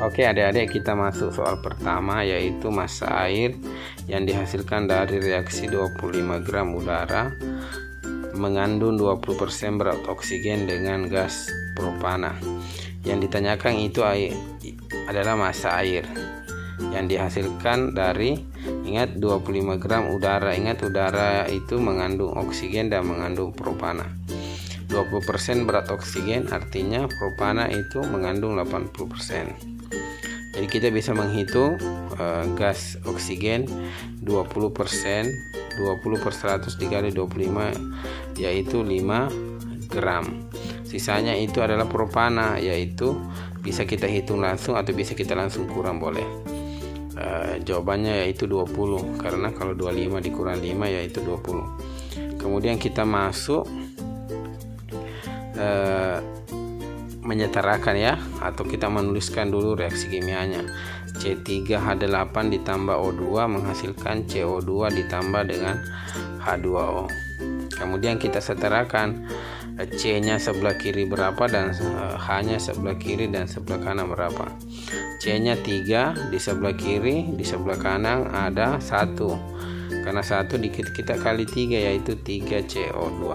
Oke adik-adik, kita masuk soal pertama, yaitu massa air yang dihasilkan dari reaksi 25 gram udara mengandung 20% berat oksigen dengan gas propana. Yang ditanyakan itu adalah massa air yang dihasilkan dari, ingat, 25 gram udara. Ingat, udara itu mengandung oksigen dan mengandung propana. 20% berat oksigen artinya propana itu mengandung 80%. Jadi kita bisa menghitung gas oksigen 20%, 20 per 100 dikali 25 yaitu 5 gram. Sisanya itu adalah propana, yaitu bisa kita hitung langsung atau bisa kita langsung kurang, boleh. Jawabannya yaitu 20, karena kalau 25 dikurang 5 yaitu 20. Kemudian kita masuk menyetarakan ya, atau kita menuliskan dulu reaksi kimianya. C3H8 ditambah O2 menghasilkan CO2 ditambah dengan H2O. Kemudian kita setarakan C-nya sebelah kiri berapa dan H-nya sebelah kiri dan sebelah kanan berapa. C-nya 3 di sebelah kiri, di sebelah kanan ada 1. Karena 1 kita kali 3 yaitu 3 CO2.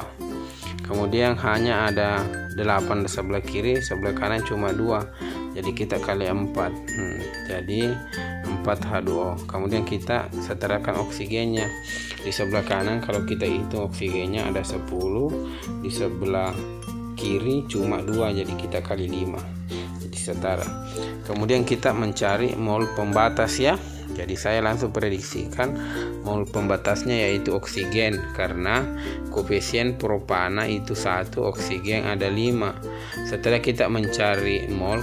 Kemudian H-nya ada 8 di sebelah kiri, sebelah kanan cuma 2. Jadi kita kali 4. Jadi 4H2O. Kemudian kita setarakan oksigennya. Di sebelah kanan kalau kita hitung oksigennya ada 10, di sebelah kiri cuma 2, jadi kita kali 5. Jadi setara. Kemudian kita mencari mol pembatas ya. Jadi saya langsung prediksikan mol pembatasnya yaitu oksigen, karena koefisien propana itu 1, oksigen ada 5. Setelah kita mencari mol,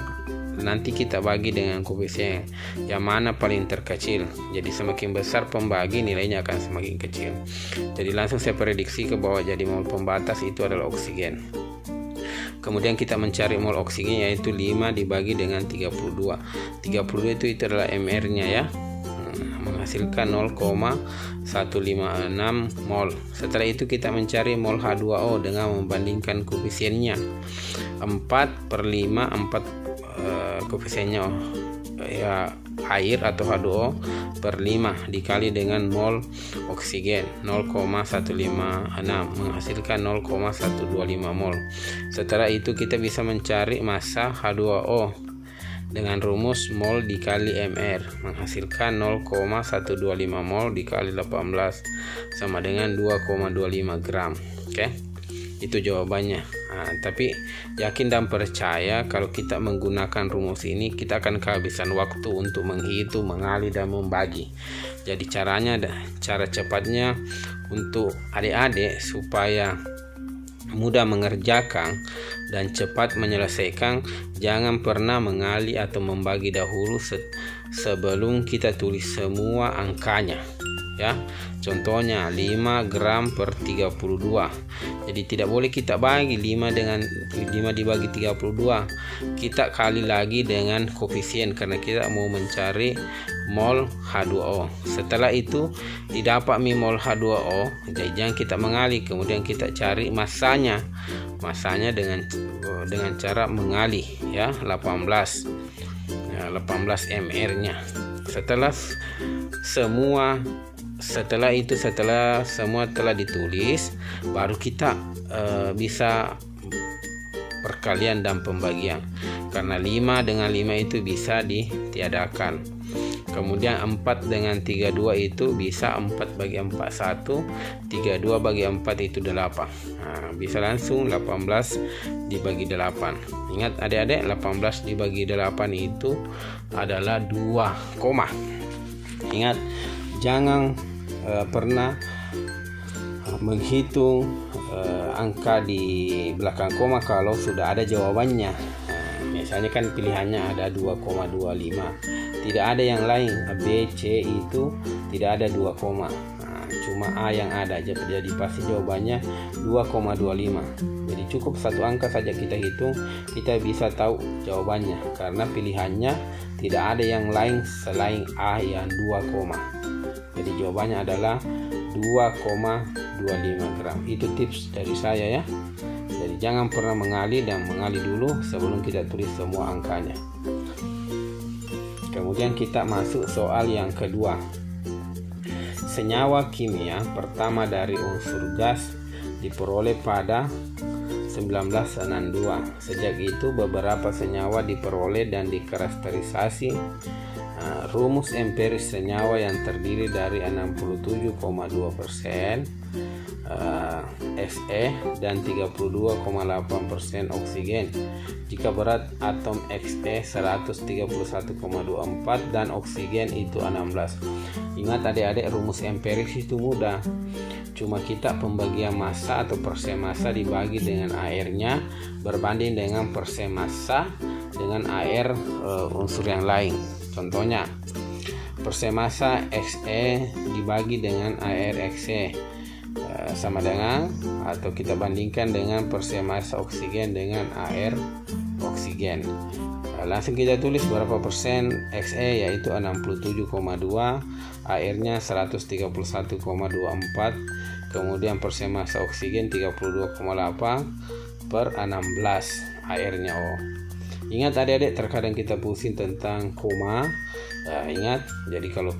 nanti kita bagi dengan koefisien yang mana paling terkecil. Jadi semakin besar pembagi, nilainya akan semakin kecil. Jadi langsung saya prediksi ke bawah, jadi mol pembatas itu adalah oksigen. Kemudian kita mencari mol oksigen yaitu 5 dibagi dengan 32. 32 itu adalah mR-nya ya. Menghasilkan 0,156 mol. Setelah itu kita mencari mol H2O dengan membandingkan koefisiennya 4/5. 4 koefisiennya ya air atau H2O per 5 dikali dengan mol oksigen 0,156 menghasilkan 0,125 mol. Setelah itu kita bisa mencari massa H2O dengan rumus mol dikali mR menghasilkan 0,125 mol dikali 18 sama dengan 2,25 gram. Oke, itu jawabannya. Tapi yakin dan percaya kalau kita menggunakan rumus ini kita akan kehabisan waktu untuk menghitung, mengali dan membagi. Jadi cara cepatnya untuk adik-adik supaya mudah mengerjakan dan cepat menyelesaikan, jangan pernah mengali atau membagi dahulu sebelum kita tulis semua angkanya ya. Contohnya 5 gram per 32. Jadi tidak boleh kita bagi 5 dibagi 32. Kita kali lagi dengan koefisien karena kita mau mencari mol H2O. Setelah itu didapat mol H2O, jadi jangan kita mengali. Kemudian kita cari massanya dengan cara mengali ya, 18 mR-nya. Setelah semua telah ditulis, baru kita bisa perkalian dan pembagian, karena 5 dengan 5 itu bisa ditiadakan. Kemudian 4 dengan 32 itu bisa 4 bagi 4 1, 32 bagi 4 itu 8. Bisa langsung 18 dibagi 8. Ingat adik-adik, 18 dibagi 8 itu adalah 2 koma. Ingat, jangan pernah menghitung angka di belakang koma kalau sudah ada jawabannya. Misalnya kan pilihannya ada 2,25, tidak ada yang lain. B, C itu tidak ada 2 koma, cuma A yang ada. Jadi pasti jawabannya 2,25. Jadi cukup satu angka saja kita hitung, kita bisa tahu jawabannya, karena pilihannya tidak ada yang lain selain A yang 2 koma. Jadi jawabannya adalah 2,25 gram. Itu tips dari saya ya. Jadi jangan pernah mengali dulu sebelum kita tulis semua angkanya. Kemudian kita masuk soal yang kedua. Senyawa kimia pertama dari unsur gas diperoleh pada 1962. Sejak itu beberapa senyawa diperoleh dan dikarakterisasi. Rumus empiris senyawa yang terdiri dari 67,2% Fe dan 32,8% oksigen. Jika berat atom Xe 131,24 dan oksigen itu 16. Ingat adik-adik, rumus empiris itu mudah. Cuma kita pembagian massa atau persen massa dibagi dengan airnya berbanding dengan persen massa dengan air unsur yang lain. Contohnya, persen massa Xe dibagi dengan air Xe sama dengan, atau kita bandingkan dengan persen massa oksigen dengan air oksigen. Langsung kita tulis berapa persen Xe, yaitu 67,2, airnya 131,24, kemudian persen massa oksigen 32,8 per 16 airnya. Ingat adik-adik, terkadang kita pusing tentang koma. Ingat, jadi kalau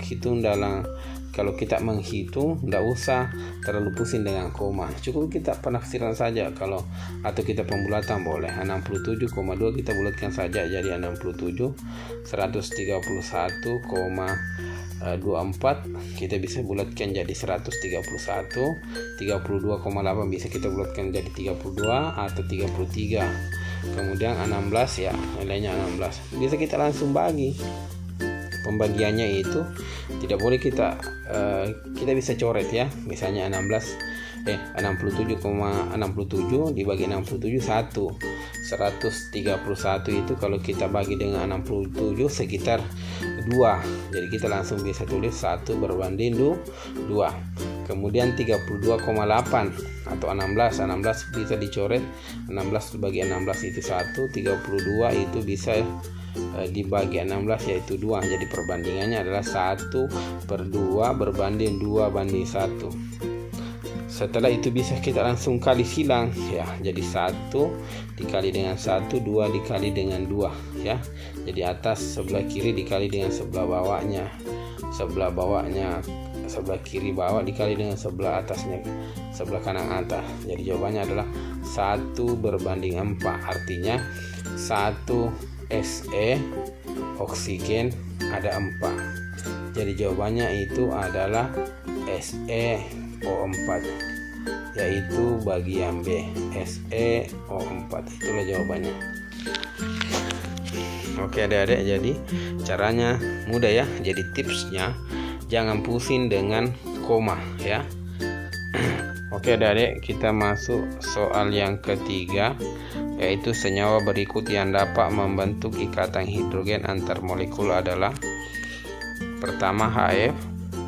kita menghitung tidak usah terlalu pusing dengan koma, cukup kita penafsiran saja. Atau kita pembulatan boleh. 67,2 kita bulatkan saja jadi 67, 131,24 kita bisa bulatkan jadi 131, 32,8 bisa kita bulatkan jadi 32 atau 33. Kemudian 16 ya, nilainya 16. Bisa kita langsung bagi. Pembagiannya itu tidak boleh kita bisa coret ya. Misalnya 67,67 dibagi 67 1. 131 itu kalau kita bagi dengan 67 sekitar 2. Jadi kita langsung bisa tulis 1 berbanding 2. Kemudian 32,8 atau 16 bisa dicoret. 16 bagi 16 itu 1. 32 itu bisa dibagi 16 yaitu 2. Jadi perbandingannya adalah 1/2 berbanding 2/1. Setelah itu bisa kita langsung kali silang ya. Jadi 1 dikali dengan 1, 2 dikali dengan 2 ya. Jadi atas sebelah kiri dikali dengan sebelah bawahnya. Sebelah kiri bawah dikali dengan sebelah atasnya, sebelah kanan atas. Jadi jawabannya adalah 1 berbanding 4. Artinya 1 Se oksigen ada 4. Jadi jawabannya itu adalah SeO4, yaitu bagian B. SeO4 itulah jawabannya. Oke adik-adik, jadi caranya mudah ya. Jadi tipsnya jangan pusing dengan koma ya. Oke adik-adik, kita masuk soal yang ketiga, yaitu senyawa berikut yang dapat membentuk ikatan hidrogen antar molekul adalah: pertama HF,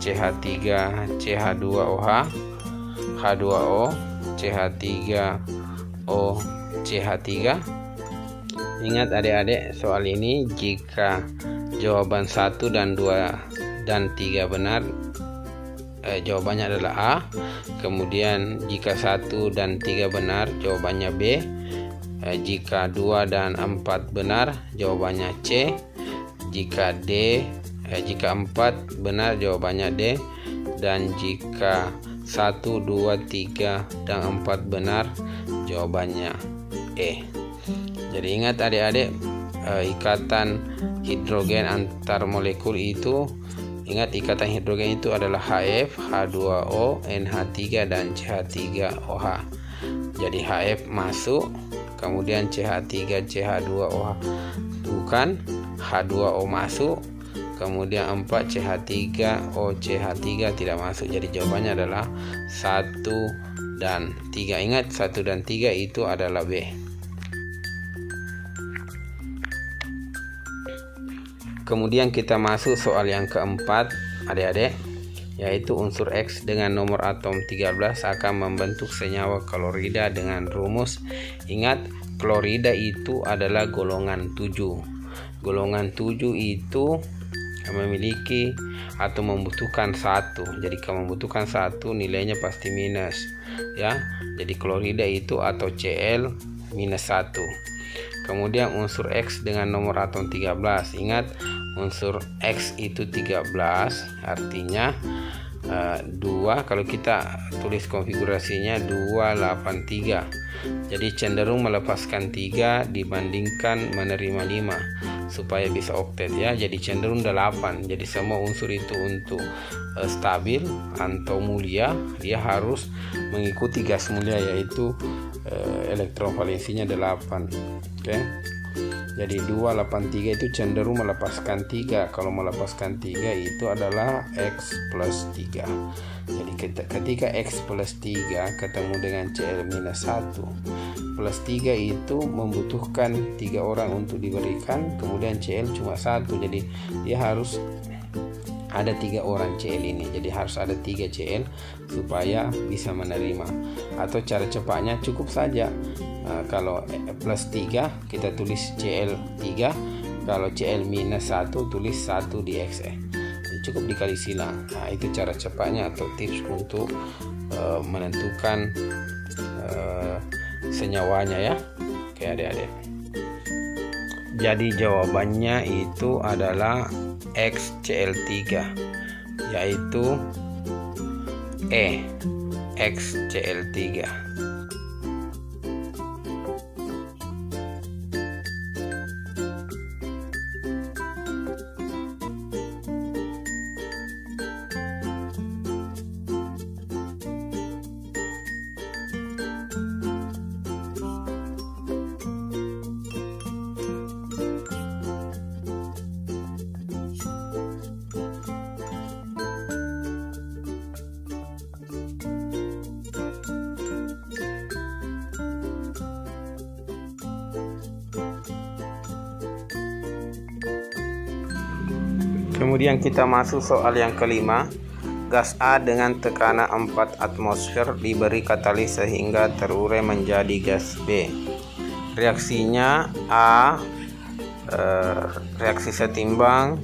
CH3, CH2OH, H2O, CH3O, CH3. Ingat adik-adik, soal ini jika jawaban 1 dan 2 dan 3 benar, jawabannya adalah A. Kemudian jika 1 dan 3 benar, jawabannya B. Jika 2 dan 4 benar, jawabannya C. Jika 4 benar, jawabannya D. Dan jika 1, 2, 3 dan 4 benar, jawabannya E. Jadi ingat adik-adik, ikatan hidrogen antar molekul itu, ingat ikatan hidrogen itu adalah HF, H2O, NH3 dan CH3OH. Jadi HF masuk, kemudian CH3, CH2OH bukan, H2O masuk, kemudian 4 CH3O, CH3 tidak masuk. Jadi jawabannya adalah 1 dan 3. Ingat 1 dan 3 itu adalah B. Kemudian kita masuk soal yang keempat adik-adik, yaitu unsur X dengan nomor atom 13 akan membentuk senyawa klorida dengan rumus. Ingat, klorida itu adalah golongan 7. Golongan 7 itu memiliki atau membutuhkan 1. Jadi kalau membutuhkan 1 nilainya pasti minus ya. Jadi klorida itu atau Cl minus 1. Kemudian unsur X dengan nomor atom 13. Ingat, unsur X itu 13, artinya 2, kalau kita tulis konfigurasinya 283, jadi cenderung melepaskan 3 dibandingkan menerima 5 supaya bisa oktet ya, jadi cenderung 8. Jadi semua unsur itu untuk stabil atau mulia dia harus mengikuti gas mulia, yaitu elektron valensinya 8. Oke. Jadi 283 itu cenderung melepaskan 3. Kalau melepaskan 3 itu adalah X plus 3. Jadi ketika X plus 3 ketemu dengan Cl-1 plus 3 itu membutuhkan 3 orang untuk diberikan, kemudian Cl cuma 1. Jadi dia harus ada 3 orang Cl ini, jadi harus ada 3 Cl supaya bisa menerima. Atau cara cepatnya cukup saja, kalau plus 3 kita tulis Cl 3, kalau Cl minus 1 tulis 1 di Xe, cukup dikali silang. Nah, itu cara cepatnya atau tips untuk menentukan senyawanya ya. Oke adik-adik, jadi jawabannya itu adalah XCl3, yaitu XCl3. Kemudian kita masuk soal yang kelima. Gas A dengan tekanan 4 atmosfer diberi katalis sehingga terurai menjadi gas B. Reaksinya A, reaksi setimbang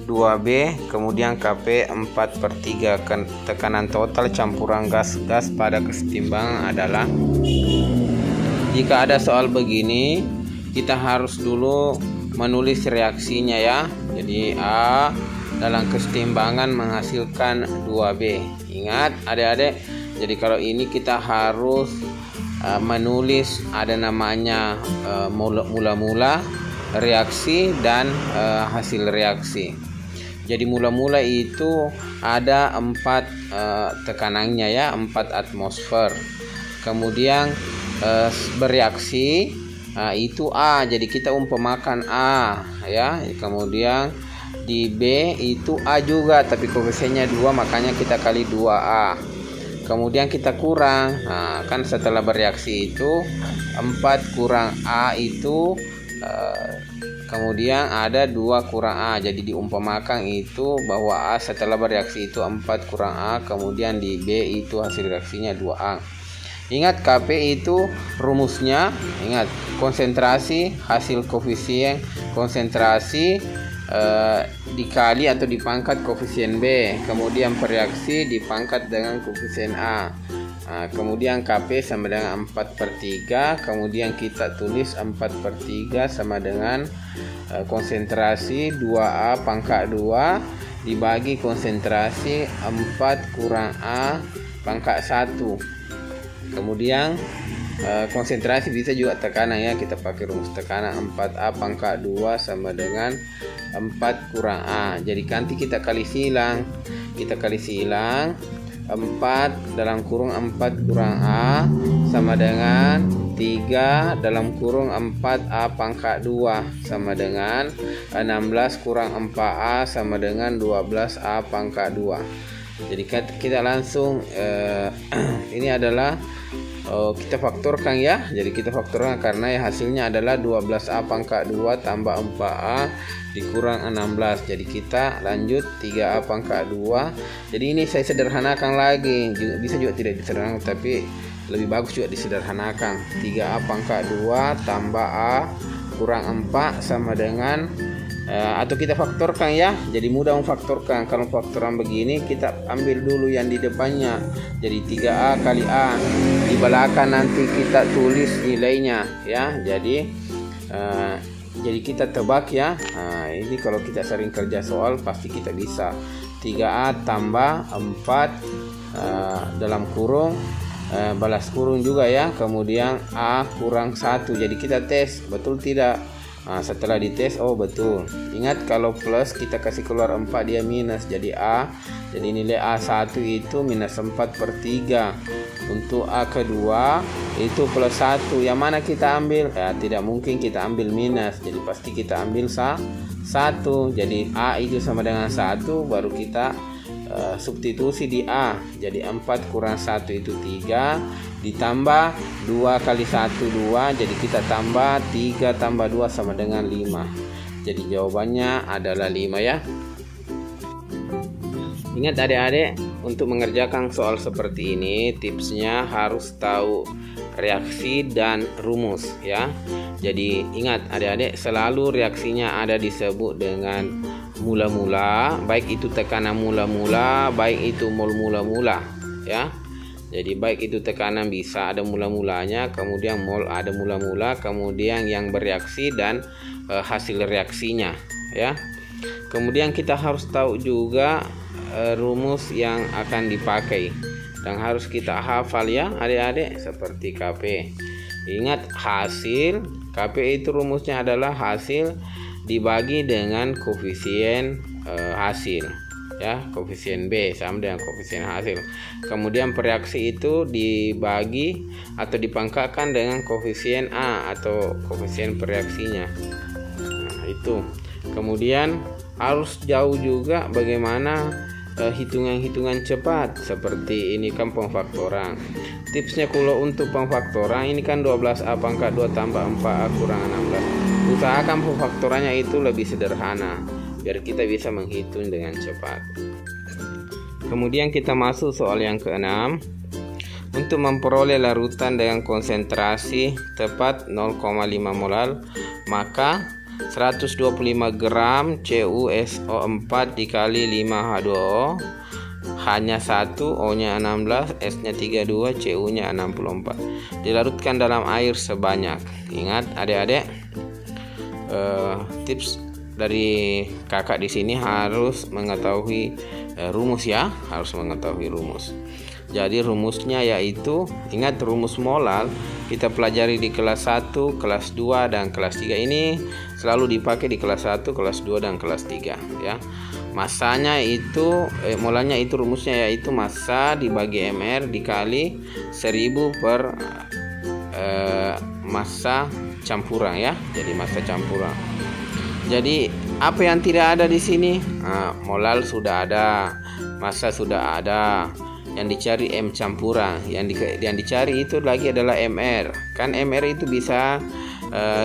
2B, kemudian Kp 4/3. Tekanan total campuran gas-gas pada kesetimbangan adalah. Jika ada soal begini, kita harus dulu menulis reaksinya ya. Jadi A dalam kesetimbangan menghasilkan 2B. Ingat adik-adik, jadi kalau ini kita harus menulis ada namanya mula-mula reaksi dan hasil reaksi. Jadi mula-mula itu ada 4 tekanannya ya, 4 atmosfer. Kemudian bereaksi itu A, jadi kita umpamakan A ya. Kemudian di B itu A juga, tapi koefisiennya 2, makanya kita kali 2A. Kemudian kita kurang, nah, kan setelah bereaksi itu 4 kurang A itu kemudian ada 2 kurang A. Jadi diumpamakan itu bahwa A setelah bereaksi itu 4 kurang A, kemudian di B itu hasil reaksinya 2A. Ingat Kp itu rumusnya, ingat konsentrasi hasil koefisien konsentrasi dikali atau dipangkat koefisien B, kemudian reaksi dipangkat dengan koefisien A. Kemudian Kp sama dengan 4/3, kemudian kita tulis 4/3 sama dengan konsentrasi 2A pangkat 2 dibagi konsentrasi 4 kurang A pangkat 1. Kemudian konsentrasi bisa juga tekanan ya, kita pakai rumus tekanan 4A pangkat 2 sama dengan 4 kurang A. Jadi nanti kita kali silang, 4 dalam kurung 4 kurang A sama dengan 3 dalam kurung 4A pangkat 2 sama dengan 16 kurang 4A sama dengan 12A pangkat 2. Jadi kita langsung ini adalah kita faktorkan ya. Jadi kita faktorkan karena ya hasilnya adalah 12A pangkat 2 tambah 4A dikurang 16. Jadi kita lanjut 3A pangkat 2. Jadi ini saya sederhanakan lagi, bisa juga tidak disederhanakan, tapi lebih bagus juga disederhanakan. 3A pangkat 2 tambah A kurang 4 sama dengan atau kita faktorkan ya. Jadi mudah memfaktorkan. Kalau faktoran begini kita ambil dulu yang di depannya. Jadi 3A kali A, di belakang nanti kita tulis nilainya ya. Jadi Jadi kita tebak ya. Nah, ini kalau kita sering kerja soal pasti kita bisa. 3A tambah 4 dalam kurung balas kurung juga ya. Kemudian A kurang 1. Jadi kita tes betul tidak. Nah, setelah dites, oh betul. Ingat kalau plus kita kasih keluar 4 dia minus. Jadi A, jadi nilai A1 itu minus 4/3. Untuk A kedua itu plus 1. Yang mana kita ambil? Ya, tidak mungkin kita ambil minus. Jadi pasti kita ambil 1. Jadi A itu sama dengan 1, baru kita substitusi di A. Jadi 4 kurang 1 itu 3, ditambah 2 kali 1 2, jadi kita tambah 3 tambah 2 sama dengan 5. Jadi jawabannya adalah 5 ya. Ingat adik-adik, untuk mengerjakan soal seperti ini tipsnya harus tahu reaksi dan rumus ya. Jadi ingat adik-adik, selalu reaksinya ada disebut dengan mula-mula, baik itu tekanan mula-mula, baik itu mol mula-mula ya. Jadi baik itu tekanan bisa ada mula-mulanya, kemudian mol ada mula-mula, kemudian yang bereaksi dan hasil reaksinya ya. Kemudian kita harus tahu juga rumus yang akan dipakai dan harus kita hafal ya adik-adik, seperti KP. Ingat hasil KP itu rumusnya adalah hasil dibagi dengan koefisien hasil ya, koefisien B sama dengan koefisien hasil. Kemudian reaksi itu dibagi atau dipangkatkan dengan koefisien A atau koefisien reaksinya. Nah, itu. Kemudian harus jauh juga bagaimana hitungan-hitungan cepat seperti ini kan pemfaktoran. Tipsnya kalau untuk pemfaktoran ini kan 12A pangkat 2 tambah 4A kurang 16. Usahakan pemfaktorannya itu lebih sederhana biar kita bisa menghitung dengan cepat. Kemudian kita masuk soal yang ke-6. Untuk memperoleh larutan dengan konsentrasi tepat 0,5 molal, maka 125 gram CuSO4 dikali 5H2O hanya 1, O-nya 16, S-nya 32, Cu-nya 64. Dilarutkan dalam air sebanyak. Ingat adik-adik, tips dari kakak di sini harus mengetahui rumus ya, harus mengetahui rumus. Jadi rumusnya yaitu, ingat rumus molal kita pelajari di kelas 1, kelas 2 dan kelas 3. Ini selalu dipakai di kelas 1, kelas 2 dan kelas 3 ya. Masanya itu molalnya itu rumusnya yaitu massa dibagi mR dikali 1000 per massa campuran ya. Jadi massa campuran. Jadi apa yang tidak ada di sini? Nah, molal sudah ada, massa sudah ada. Yang dicari M campuran, yang dicari itu lagi adalah MR. Kan MR itu bisa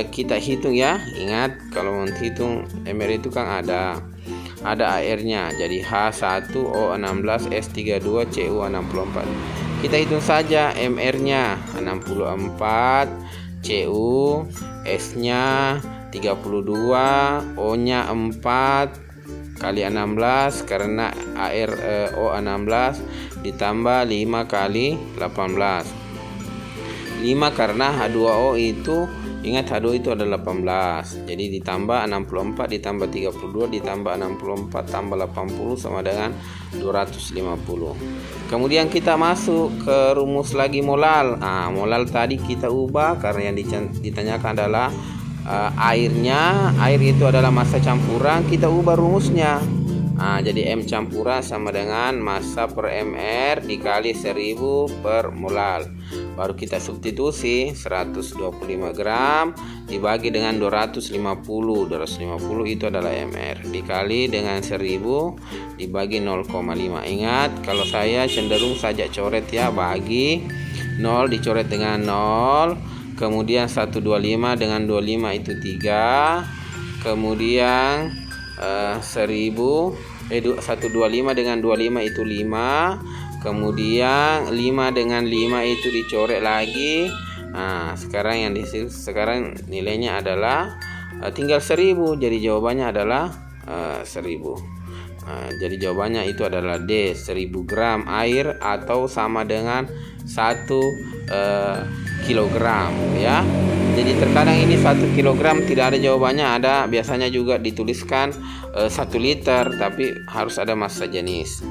kita hitung ya. Ingat kalau menghitung MR itu kan ada AR-nya. Jadi H1O16 S32 Cu64. Kita hitung saja MR-nya 64, Cu, S-nya 32, O-nya 4 kali 16 karena AR O16 ditambah 5 kali 18. 5 karena H2O itu, ingat H2O itu adalah 18. Jadi ditambah 64 ditambah 32 ditambah 64 tambah 80 sama dengan 250. Kemudian kita masuk ke rumus lagi molal. Nah, molal tadi kita ubah karena yang ditanyakan adalah airnya. Air itu adalah massa campuran, kita ubah rumusnya. Nah, jadi M campuran sama dengan massa per MR dikali 1000 per molal. Baru kita substitusi 125 gram dibagi dengan 250. 250 itu adalah MR dikali dengan 1000 dibagi 0,5. Ingat kalau saya cenderung saja coret ya, bagi 0 dicoret dengan 0. Kemudian 125 dengan 25 itu 3. Kemudian 125 dengan 25 itu 5. Kemudian 5 dengan 5 itu dicoret lagi. Nah, sekarang sekarang nilainya adalah tinggal 1000. Jadi jawabannya adalah 1000. Jadi jawabannya itu adalah D, 1000 gram air atau sama dengan 1 kilogram ya. Jadi terkadang ini 1 kilogram tidak ada jawabannya, ada biasanya juga dituliskan 1 liter, tapi harus ada massa jenis.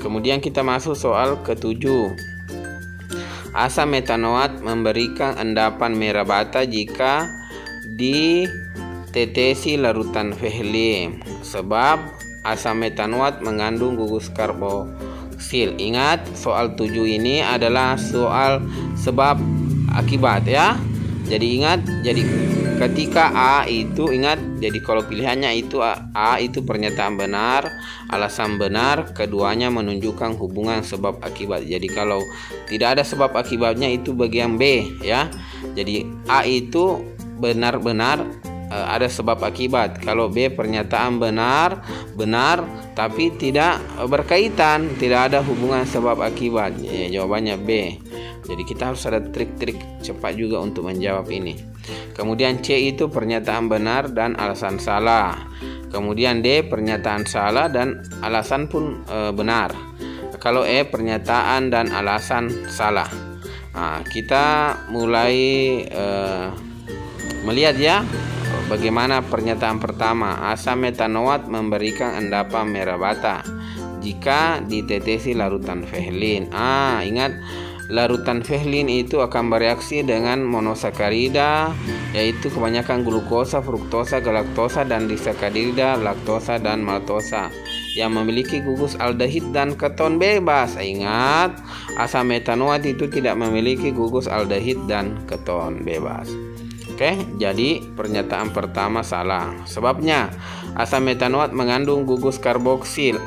Kemudian kita masuk soal ke-7. Asam metanoat memberikan endapan merah bata jika ditetesi larutan Vehlen, sebab asam metanoat mengandung gugus karboksil. Ingat, soal 7 ini adalah soal sebab akibat ya. Jadi ingat, jadi ketika A itu ingat, jadi kalau pilihannya itu A itu pernyataan benar, alasan benar, keduanya menunjukkan hubungan sebab akibat. Jadi kalau tidak ada sebab akibatnya itu bagian B ya. Jadi A itu benar-benar ada sebab akibat. Kalau B pernyataan benar tapi tidak berkaitan, tidak ada hubungan sebab akibat. Ya, jawabannya B. Jadi kita harus ada trik-trik cepat juga untuk menjawab ini. Kemudian C itu pernyataan benar dan alasan salah. Kemudian D pernyataan salah dan alasan pun benar. Kalau E pernyataan dan alasan salah. Nah, kita mulai melihat ya bagaimana pernyataan pertama. Asam metanoat memberikan endapan merah bata jika ditetesi larutan Vehlen. Ingat, larutan Vehlen itu akan bereaksi dengan monosakarida, yaitu kebanyakan glukosa, fruktosa, galaktosa, dan disakarida, laktosa, dan maltosa yang memiliki gugus aldehid dan keton bebas. Ingat, asam metanoat itu tidak memiliki gugus aldehid dan keton bebas. Oke, jadi pernyataan pertama salah. Sebabnya asam metanoat mengandung gugus karboksil.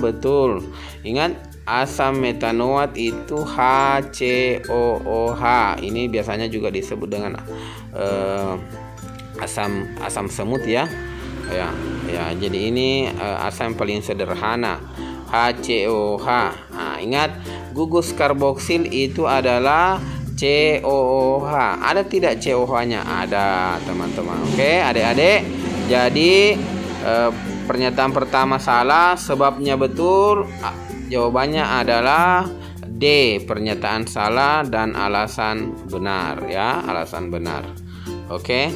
Betul. Ingat, asam metanoat itu HCOOH. Ini biasanya juga disebut dengan asam semut ya. Ya, jadi ini asam paling sederhana, HCOOH. Ingat, gugus karboksil itu adalah COOH. Ada tidak COOH-nya? Ada, teman-teman. Oke, adik-adik. Jadi pernyataan pertama salah, sebabnya betul. Jawabannya adalah D, pernyataan salah dan alasan benar ya, alasan benar. Oke.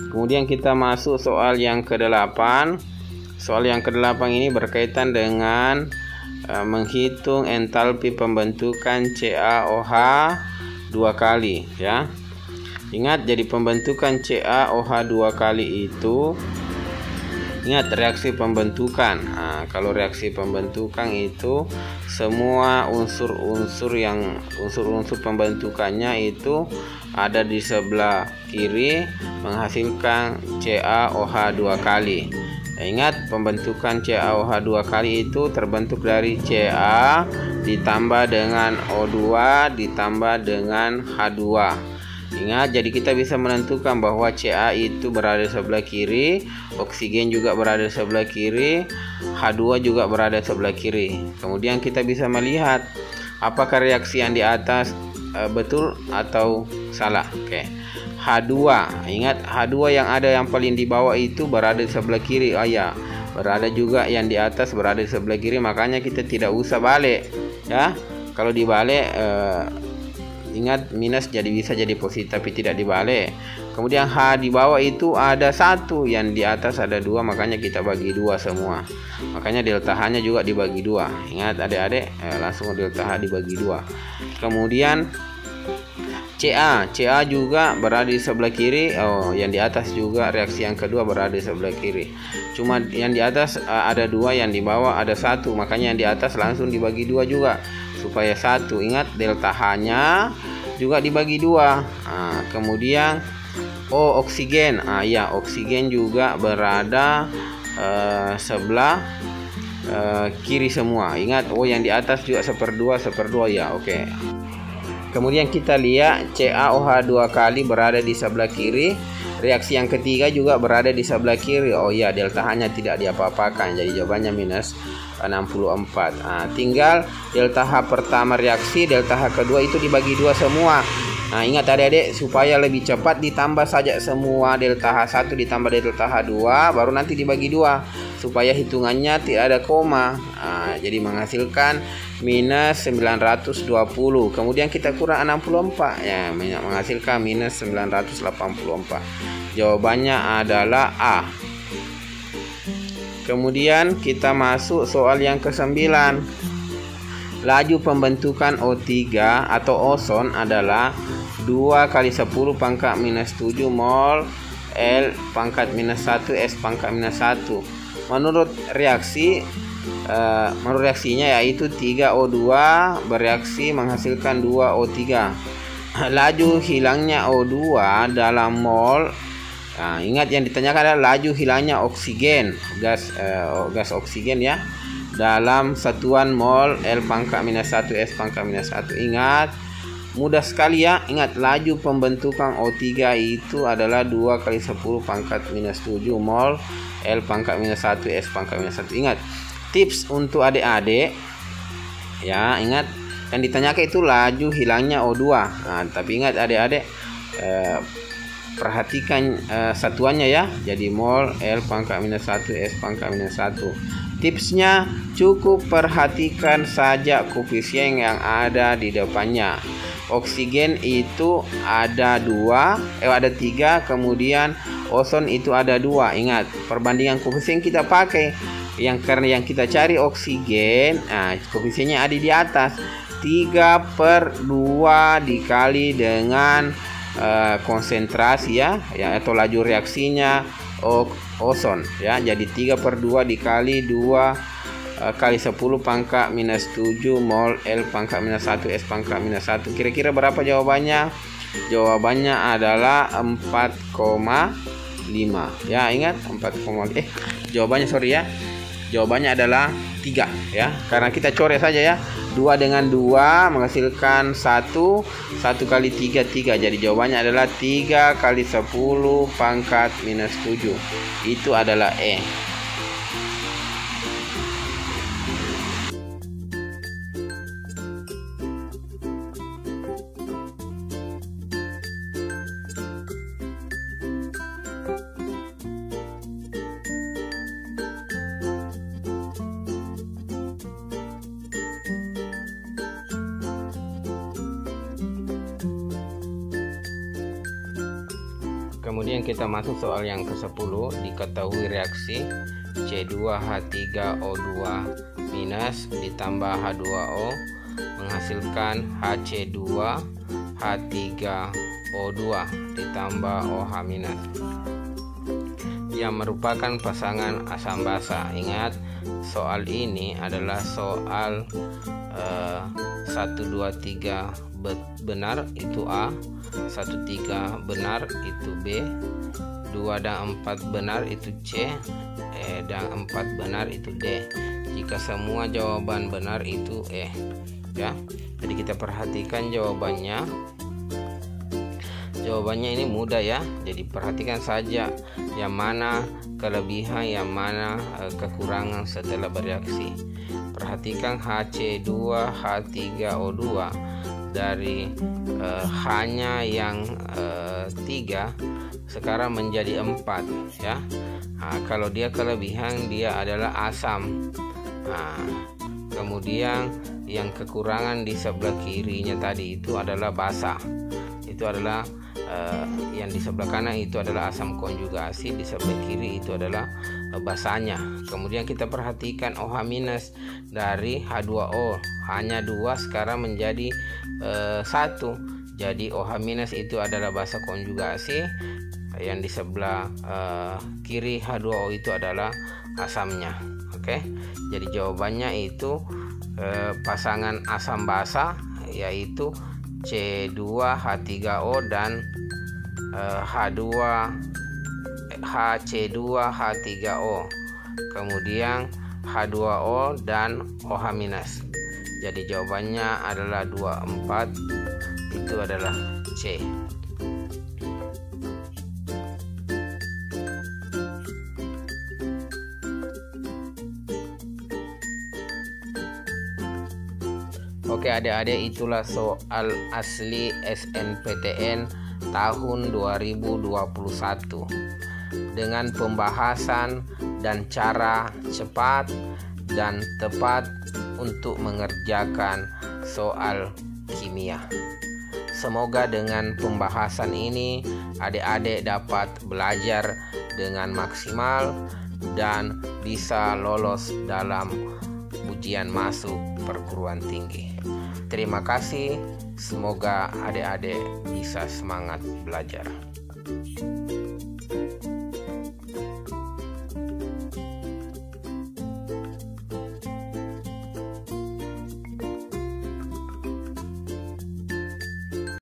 Kemudian kita masuk soal yang ke-8. Soal yang ke-8 ini berkaitan dengan menghitung entalpi pembentukan CaOH 2 kali ya. Ingat, jadi pembentukan CaOH 2 kali itu, ingat reaksi pembentukan. Kalau reaksi pembentukan itu semua unsur-unsur pembentukannya itu ada di sebelah kiri menghasilkan CaOH 2 kali. Ingat, pembentukan CaOH 2 kali itu terbentuk dari Ca ditambah dengan O2 ditambah dengan H2. Ingat, jadi kita bisa menentukan bahwa Ca itu berada di sebelah kiri, oksigen juga berada di sebelah kiri, H2 juga berada di sebelah kiri. Kemudian kita bisa melihat apakah reaksi yang di atas betul atau salah. Oke. H2, ingat H2 yang ada yang paling di bawah itu berada di sebelah kiri. Ya, berada juga yang di atas berada di sebelah kiri, makanya kita tidak usah balik ya. Kalau dibalik ingat minus jadi bisa jadi positif, tapi tidak dibalik. Kemudian H di bawah itu ada 1, yang di atas ada 2, makanya kita bagi 2 semua. Makanya delta H-nya juga dibagi 2. Ingat adik-adik, langsung delta H dibagi 2. Kemudian Ca juga berada di sebelah kiri. Yang di atas juga reaksi yang kedua berada di sebelah kiri. Cuma yang di atas ada 2, yang di bawah ada 1, makanya yang di atas langsung dibagi 2 juga supaya 1. Ingat, delta H-nya juga dibagi 2. Kemudian oksigen. Ya, oksigen juga berada sebelah kiri semua. Ingat, yang di atas juga 1/2 ya. Oke. Kemudian kita lihat CaOH 2 kali berada di sebelah kiri. Reaksi yang ketiga juga berada di sebelah kiri. Delta H-nya tidak diapa-apakan. Jadi jawabannya minus 64. Tinggal delta H pertama reaksi, delta H kedua itu dibagi 2 semua. Ingat adik-adik, supaya lebih cepat ditambah saja semua delta H1 ditambah delta H2 baru nanti dibagi 2 supaya hitungannya tidak ada koma. Jadi menghasilkan minus 920. Kemudian kita kurang 64 ya, menghasilkan minus 984. Jawabannya adalah A. Kemudian kita masuk soal yang ke-9. Laju pembentukan O3 atau ozon adalah 2 kali 10 pangkat minus 7 mol L pangkat minus 1 S pangkat minus 1. Menurut reaksinya yaitu 3O2 bereaksi menghasilkan 2O3. Laju hilangnya O2 dalam mol. Ingat yang ditanyakan adalah laju hilangnya oksigen, gas oksigen ya, dalam satuan mol L pangkat minus 1 S pangkat minus 1. Ingat, mudah sekali ya. Ingat, laju pembentukan O3 itu adalah 2 kali 10 pangkat minus 7 mol L pangkat minus 1 S pangkat minus 1. Ingat, tips untuk adik-adik ya, ingat yang ditanyakan itu laju hilangnya O2. Tapi ingat adik-adik, perhatikan satuannya ya. Jadi mol L pangkat minus 1 S pangkat minus 1. Tipsnya, cukup perhatikan saja koefisien yang ada di depannya. Oksigen itu ada 3, kemudian ozon itu ada 2. Ingat, perbandingan koefisien kita pakai karena yang kita cari oksigen, koefisiennya ada di atas. 3/2 dikali dengan konsentrasi ya, atau laju reaksinya ozon ya. Jadi 3/2 dikali 2 kali 10 pangkat minus 7 mol L pangkat minus 1 S pangkat minus 1. Kira-kira berapa jawabannya? Jawabannya adalah 4,5 ya. Ingat, 4,5. Jawabannya jawabannya adalah 3 ya, karena kita coret saja ya. 2 dengan 2 menghasilkan 1 kali 3 3. Jadi jawabannya adalah 3 kali 10 pangkat minus 7. Itu adalah E. Kemudian kita masuk soal yang ke-10. Diketahui reaksi C2H3O2 minus ditambah H2O menghasilkan HC2H3O2 ditambah OH minus yang merupakan pasangan asam basa. Ingat, soal ini adalah soal 1, 2, 3 benar itu A, 1, 3 benar itu B, 2 dan 4 benar itu C, dan 4 benar itu D. Jika semua jawaban benar itu E ya. Jadi kita perhatikan jawabannya ini mudah ya. Jadi perhatikan saja yang mana kelebihan, yang mana kekurangan setelah bereaksi. Perhatikan HC2H3O2 dari hanya yang 3 sekarang menjadi 4 ya. Kalau dia kelebihan, dia adalah asam. Kemudian yang kekurangan di sebelah kirinya tadi itu adalah basa. Itu adalah yang di sebelah kanan itu adalah asam konjugasi, di sebelah kiri itu adalah basanya. Kemudian kita perhatikan OH minus dari H2O hanya 2 sekarang menjadi 1. Jadi OH minus itu adalah basa konjugasi, yang di sebelah kiri H2O itu adalah asamnya. Oke, jadi jawabannya itu pasangan asam basa yaitu C2H3O dan HC2H3O. Kemudian H2O dan OH-. Jadi jawabannya adalah 24, itu adalah C. Oke adik-adik, itulah soal asli SNPTN tahun 2021 dengan pembahasan dan cara cepat dan tepat untuk mengerjakan soal kimia. Semoga dengan pembahasan ini adik-adik dapat belajar dengan maksimal dan bisa lolos dalam ujian masuk perguruan tinggi. Terima kasih, semoga adik-adik bisa semangat belajar.